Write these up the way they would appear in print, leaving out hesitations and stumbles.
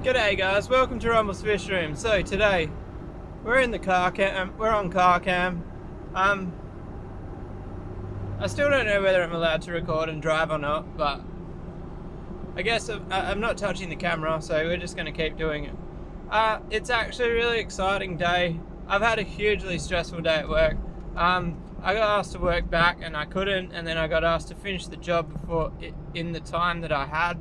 G'day guys, welcome to Rumble's Fish Room. So today we're in the car cam. We're on car cam. I still don't know whether I'm allowed to record and drive or not, but I guess I'm not touching the camera, so we're just going to keep doing it. It's actually a really exciting day. I've had a hugely stressful day at work. I got asked to work back and I couldn't, and then I got asked to finish the job in the time that I had.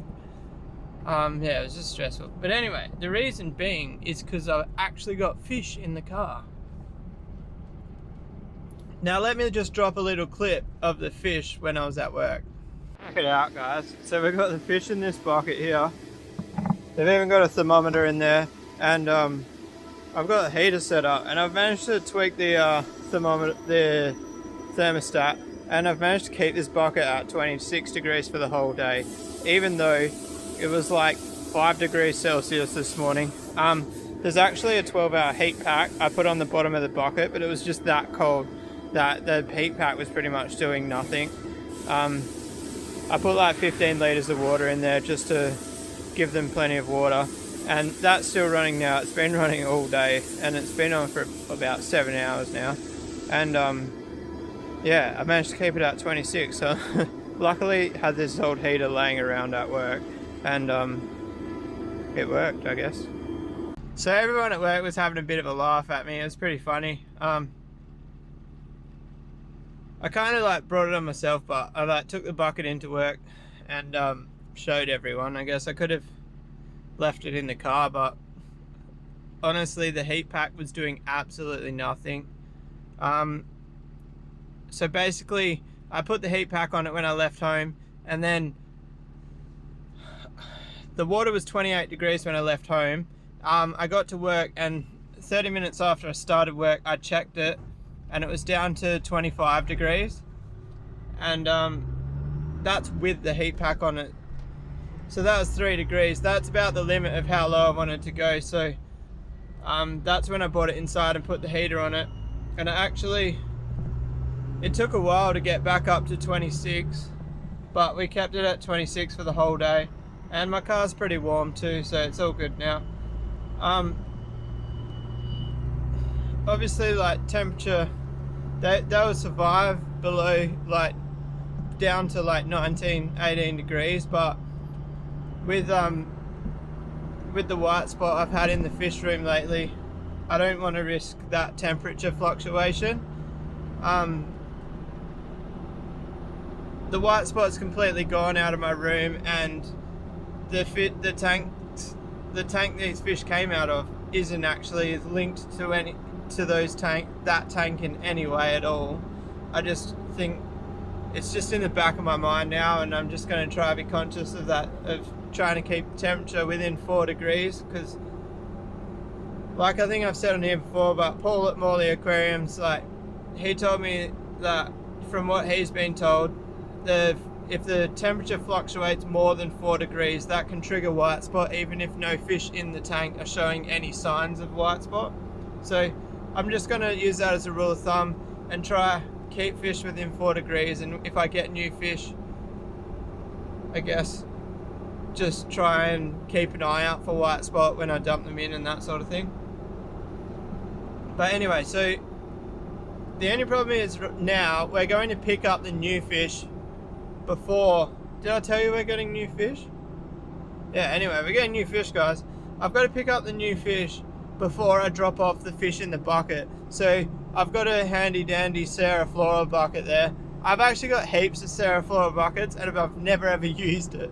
Yeah, it was just stressful. But anyway, the reason being is because I've actually got fish in the car. Now let me just drop a little clip of the fish when I was at work. Check it out, guys. So we've got the fish in this bucket here. They've even got a thermometer in there, and I've got a heater set up, and I've managed to tweak the thermostat, and I've managed to keep this bucket at 26 degrees for the whole day, even though it was like 5 degrees Celsius this morning. There's actually a 12-hour heat pack I put on the bottom of the bucket, but it was just that cold that the heat pack was pretty much doing nothing. I put like 15 litres of water in there just to give them plenty of water, and that's still running now. It's been running all day, and it's been on for about 7 hours now. And yeah, I managed to keep it at 26, so luckily had this old heater laying around at work, and it worked, I guess. So everyone at work was having a bit of a laugh at me. It was pretty funny. I kind of like brought it on myself, but I like took the bucket into work and showed everyone. I guess I could have left it in the car, but honestly the heat pack was doing absolutely nothing. So basically I put the heat pack on it when I left home, and then the water was 28 degrees when I left home. I got to work, and 30 minutes after I started work I checked it, and it was down to 25 degrees, and that's with the heat pack on it. So that was 3 degrees. That's about the limit of how low I wanted to go. So that's when I brought it inside and put the heater on it, and it took a while to get back up to 26, but we kept it at 26 for the whole day, and my car's pretty warm too, so it's all good now. Obviously, like, temperature, they will survive below, like, down to like 19-18 degrees, but with the white spot I've had in the fish room lately, I don't want to risk that temperature fluctuation. The white spot's completely gone out of my room, and the tank these fish came out of isn't actually linked to that tank in any way at all. I just think it's just in the back of my mind now, and I'm just going to try to be conscious of that, of trying to keep temperature within 4 degrees, because like I think I've said on here before, but Paul at Morley Aquariums, like, he told me that from what he's been told, if the temperature fluctuates more than 4 degrees, that can trigger white spot, even if no fish in the tank are showing any signs of white spot. So I'm just going to use that as a rule of thumb and try keep fish within 4 degrees, and if I get new fish, I guess just try and keep an eye out for white spot when I dump them in and that sort of thing. But anyway, so the only problem is now we're going to pick up the new fish before... Did I tell you we're getting new fish? Yeah, anyway, we're getting new fish, guys. I've got to pick up the new fish before I drop off the fish in the bucket. So I've got a handy dandy Sarah Flora bucket there. I've actually got heaps of Sarah Flora buckets, and I've never ever used it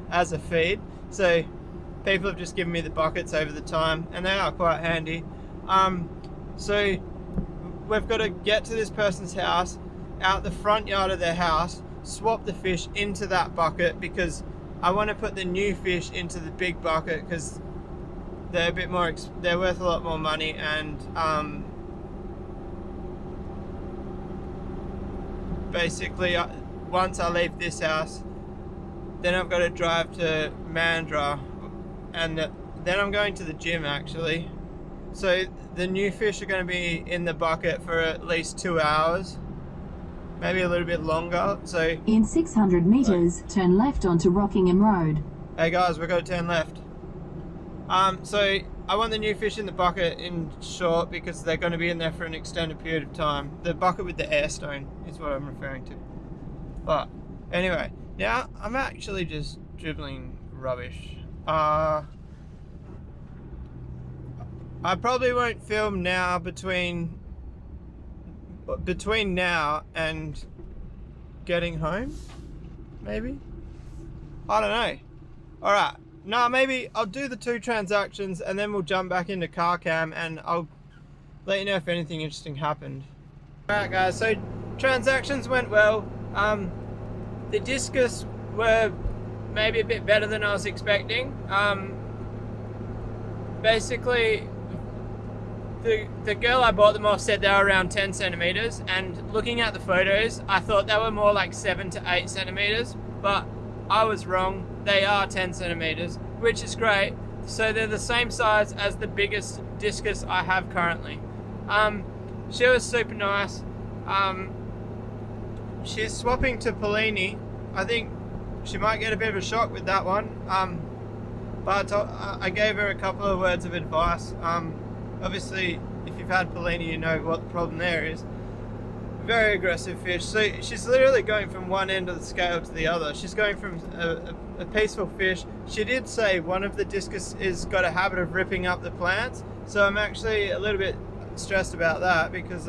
as a feed. So people have just given me the buckets over the time, and they are quite handy. So we've got to get to this person's house, out the front yard of their house, swap the fish into that bucket, because I want to put the new fish into the big bucket, because they're a bit more, they're worth a lot more money, and basically once I leave this house, then I've got to drive to Mandurah, and then I'm going to the gym actually. So the new fish are going to be in the bucket for at least 2 hours, maybe a little bit longer. So in 600 meters, turn left onto Rockingham Road. Hey guys, we've got to turn left. So I want the new fish in the bucket in short because they're going to be in there for an extended period of time. The bucket with the air stone is what I'm referring to. But anyway, now I'm actually just dribbling rubbish. I probably won't film now between now and getting home, maybe? I don't know. Alright, no, maybe I'll do the 2 transactions and then we'll jump back into car cam and I'll let you know if anything interesting happened. Alright guys, so transactions went well. The discus were maybe a bit better than I was expecting. Basically, the girl I bought them off said they were around 10 centimeters, and looking at the photos, I thought they were more like 7 to 8 centimeters, but I was wrong. They are 10 centimeters, which is great. So they're the same size as the biggest discus I have currently. She was super nice. She's swapping to Polini. I think she might get a bit of a shock with that one. But I gave her a couple of words of advice. Obviously, if you've had Polini, you know what the problem there is. Very aggressive fish. So she's literally going from one end of the scale to the other. She's going from a peaceful fish. She did say one of the discus is got a habit of ripping up the plants. So I'm actually a little bit stressed about that because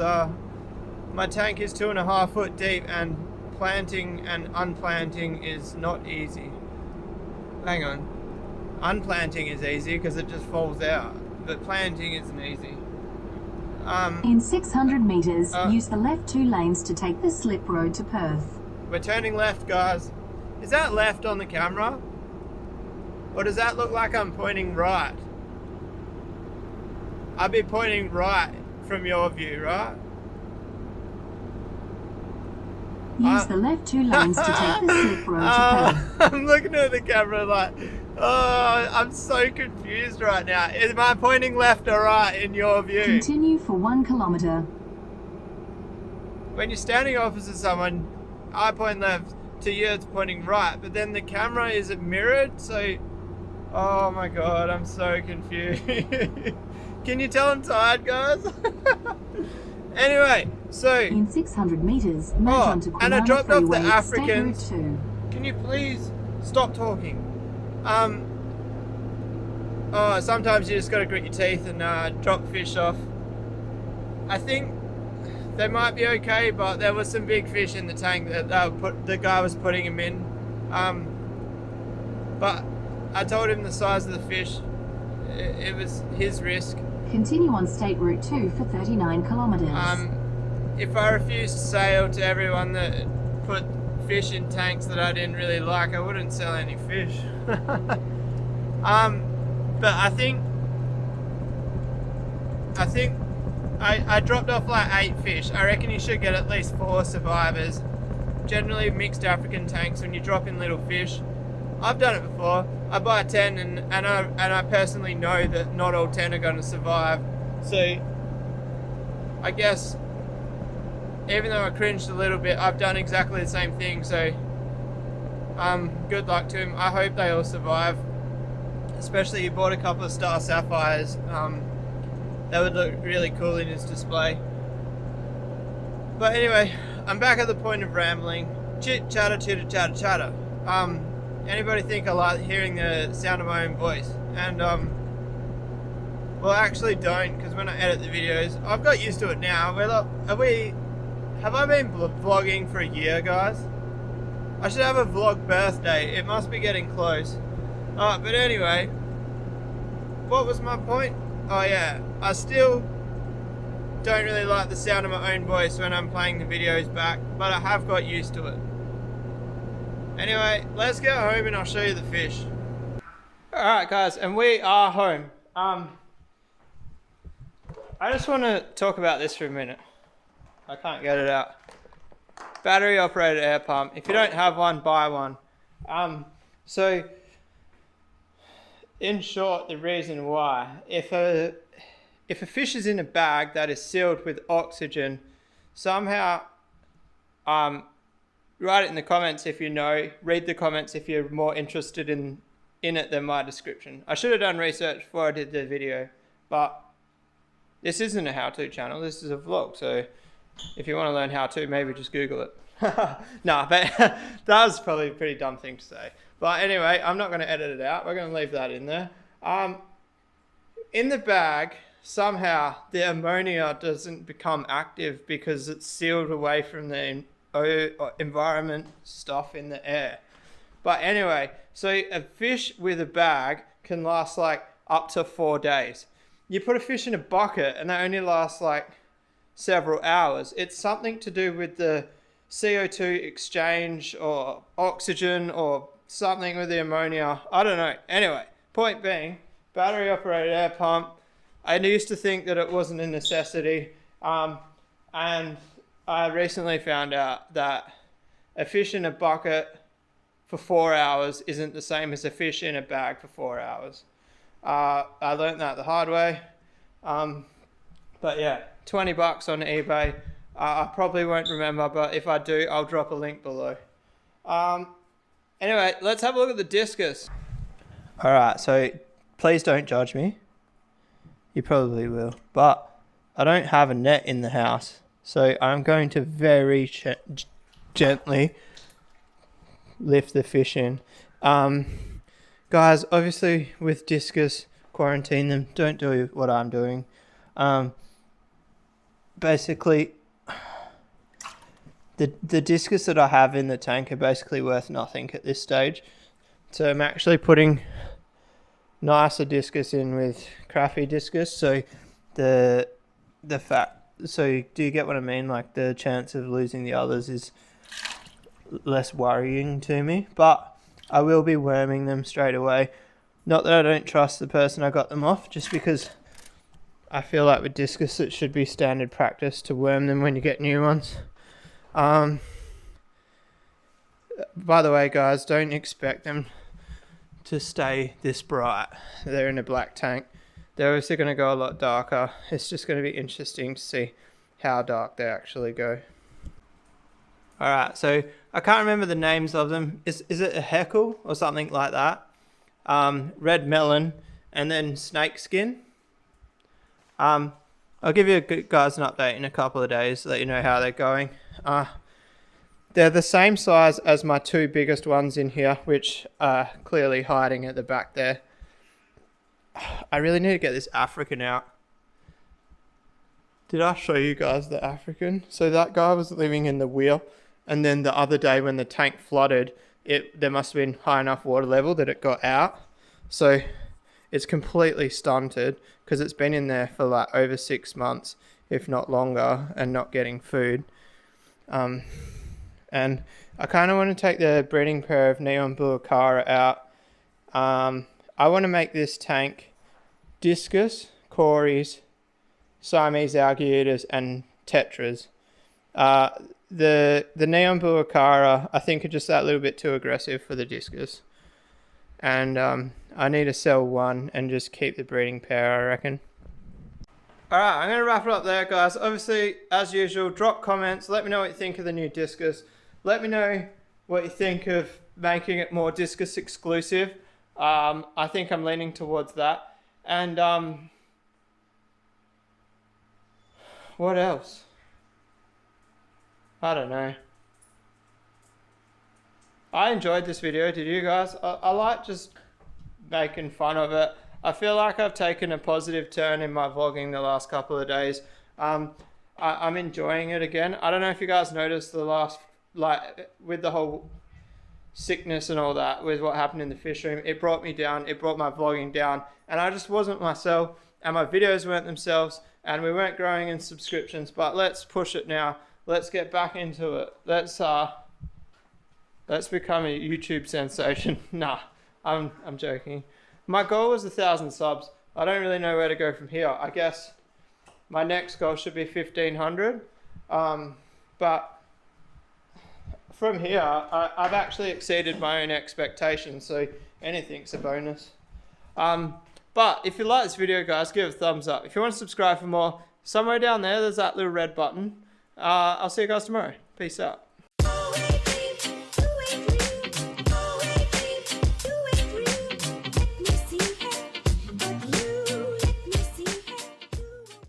my tank is 2.5 foot deep and planting and unplanting is not easy. Hang on. Unplanting is easy because it just falls out. But planting isn't easy. In 600 meters, use the left 2 lanes to take the slip road to Perth. We're turning left, guys. Is that left on the camera? Or does that look like I'm pointing right? I'd be pointing right from your view, right? Use the left 2 lanes to take the slip road to Perth. I'm looking at the camera like, oh, I'm so confused right now. Am I pointing left or right in your view? Continue for 1 kilometer. When you're standing opposite someone, I point left, to you it's pointing right, but then the camera is mirrored, so... Oh my god, I'm so confused. Can you tell I'm tired, guys? Anyway, so... In 600 meters, merge onto Kwinana and I dropped off the Freeway, Africans. State Route 2. Can you please stop talking? Oh, sometimes you just gotta grit your teeth and drop fish off. I think they might be okay, but there was some big fish in the tank that the guy was putting them in. But I told him the size of the fish. It was his risk. Continue on State Route 2 for 39 kilometers. If I refused to sail to everyone that put fish in tanks that I didn't really like, I wouldn't sell any fish. But I think I dropped off like 8 fish. I reckon you should get at least 4 survivors. Generally mixed African tanks, when you drop in little fish. I've done it before. I buy 10 and I personally know that not all 10 are going to survive. So I guess even though I cringed a little bit, I've done exactly the same thing. So good luck to him. I hope they all survive. Especially he bought a couple of star sapphires. That would look really cool in his display. But anyway, I'm back at the point of rambling. Chit chatter, chitter chatter chatter. Anybody think I like hearing the sound of my own voice? And well, I actually don't, because when I edit the videos, I've got used to it now. Have I been vlogging for a year, guys? I should have a vlog birthday. It must be getting close. But anyway, what was my point? Oh yeah, I still don't really like the sound of my own voice when I'm playing the videos back, but I have got used to it. Anyway, let's get home and I'll show you the fish. Alright guys, and we are home. I just want to talk about this for a minute. I can't get it out. Battery operated air pump. If you don't have one, buy one. So in short, the reason why, if a fish is in a bag that is sealed with oxygen, somehow, write it in the comments if you know, read the comments if you're more interested in in it than my description. I should have done research before I did the video, but this isn't a how-to channel, this is a vlog, so if you want to learn how to, maybe just Google it. Nah, but that was probably a pretty dumb thing to say. But anyway, I'm not going to edit it out, we're going to leave that in there. In the bag, somehow the ammonia doesn't become active because it's sealed away from the environment stuff in the air. But anyway, so a fish with a bag can last like up to 4 days. You put a fish in a bucket and they only last like several hours. It's something to do with the CO2 exchange or oxygen or something with the ammonia. I don't know. Anyway, point being, battery operated air pump. I used to think that it wasn't a necessity. And I recently found out that a fish in a bucket for 4 hours isn't the same as a fish in a bag for 4 hours. I learned that the hard way. But yeah, 20 bucks on eBay. I probably won't remember, but if I do, I'll drop a link below. Anyway, let's have a look at the discus. Alright, so please don't judge me. You probably will. But I don't have a net in the house. So I'm going to very gently lift the fish in. Guys, obviously with discus, quarantine them. Don't do what I'm doing. Basically, the discus that I have in the tank are basically worth nothing at this stage. So I'm actually putting nicer discus in with crappy discus. So the fact, so do you get what I mean? Like the chance of losing the others is less worrying to me, but I will be worming them straight away. Not that I don't trust the person I got them off, just because I feel like with discus it should be standard practice to worm them when you get new ones. By the way guys, don't expect them to stay this bright. They're in a black tank. They're obviously going to go a lot darker. It's just going to be interesting to see how dark they actually go. Alright, so I can't remember the names of them. Is it a heckle or something like that? Red melon and then snake skin. I'll give you guys an update in a couple of days, let you know how they're going. They're the same size as my two biggest ones in here, which are clearly hiding at the back there. I really need to get this African out. Did I show you guys the African? So that guy was living in the wheel, and then the other day when the tank flooded, there must have been high enough water level that it got out. So it's completely stunted because it's been in there for like over 6 months, if not longer, and not getting food. And I kind of want to take the breeding pair of Neon Blue Acara out. I want to make this tank discus, cories, Siamese alligators, and tetras. The Neon Blue Acara, I think, are just that little bit too aggressive for the discus. And I need to sell one and just keep the breeding pair, I reckon. Alright, I'm going to wrap it up there, guys. Obviously, as usual, drop comments. Let me know what you think of the new discus. Let me know what you think of making it more discus exclusive. I think I'm leaning towards that. And what else? I don't know. I enjoyed this video, did you guys? I like just making fun of it. I feel like I've taken a positive turn in my vlogging the last couple of days. I'm enjoying it again. I don't know if you guys noticed the last, like, with the whole sickness and all that, with what happened in the fish room, it brought me down, it brought my vlogging down, and I just wasn't myself, and my videos weren't themselves, and we weren't growing in subscriptions. But let's push it now. Let's get back into it. Let's become a YouTube sensation. Nah, I'm joking. My goal was 1,000 subs. I don't really know where to go from here. I guess my next goal should be 1,500. But from here, I've actually exceeded my own expectations, so anything's a bonus. But if you like this video, guys, give it a thumbs up. If you want to subscribe for more, somewhere down there's that little red button. I'll see you guys tomorrow. Peace out.